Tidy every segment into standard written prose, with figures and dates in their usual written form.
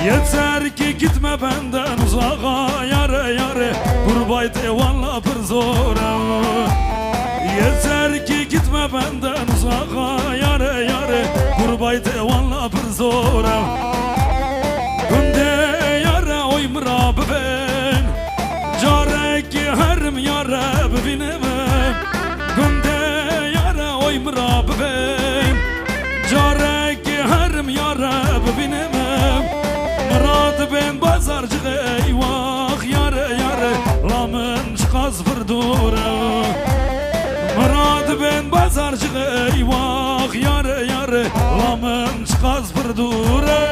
Yeter ki gitme benden uzağa yare yare, gurbay devanla bir zora. Yeter ki gitme benden uzağa yare yare, gurbay devanla bir zora. Günde yare oymura ben, carek herim yare binemem. Günde yare oymura ben, carek herim yare binemem. Murad ben bazarcı eyvah yare yare, lamın çıkaz bir dura. Murad ben bazarcı eyvah yare yare, lamın çıkaz bir dura.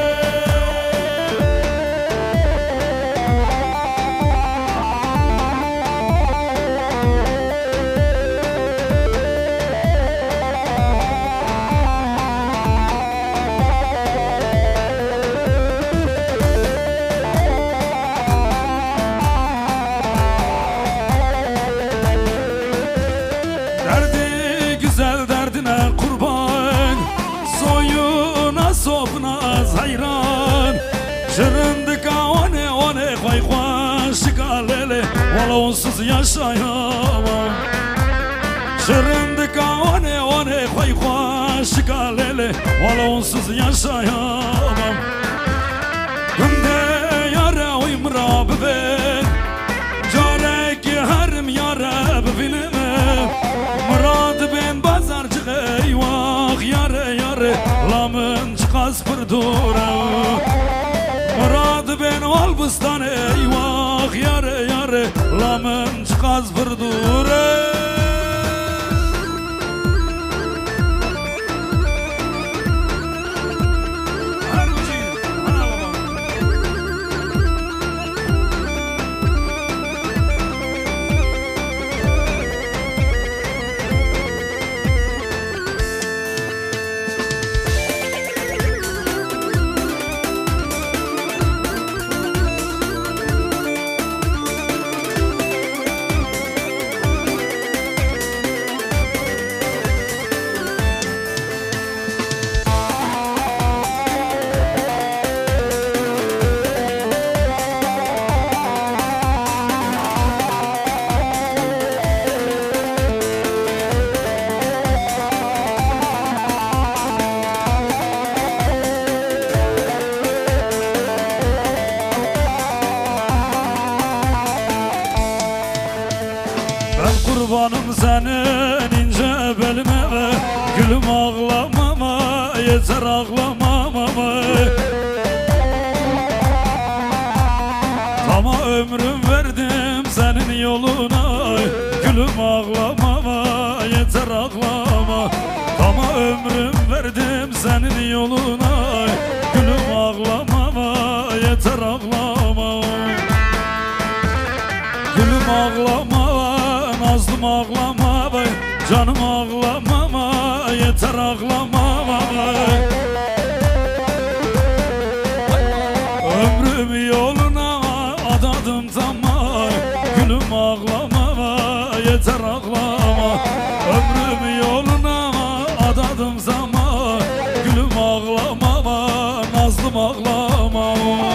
Şırındıka one koy koş galele, valla onsuz yaşayamam. Şırındıka one koy koş galele, valla onsuz yaşayamam. Günde yare oymura ben, carek herim yare binemem. Murad ben bazarcı eyvah yare yare, lamın çıkaz bir dura. Murad ben albıstan eyvah yare yare, lamın çıkaz bir dure. Kurbanım senin ince beline ve gülüm ağlamama, yeter ağlamama. Ama ömrüm verdim senin yoluna, gülüm ağlamama, yeter ağlama. Ama ömrüm verdim senin yoluna, gülüm ağlamama, yeter ağlama. Gülüm ağlama, nazlım ağlama bay, canım ağlamama, yeter ağlamama bay. Ömrüm yoluna adadım tamam, gülüm ağlamama, yeter ağlama. Ömrüm yoluna adadım zaman, gülüm ağlamama, nazlım ağlamama.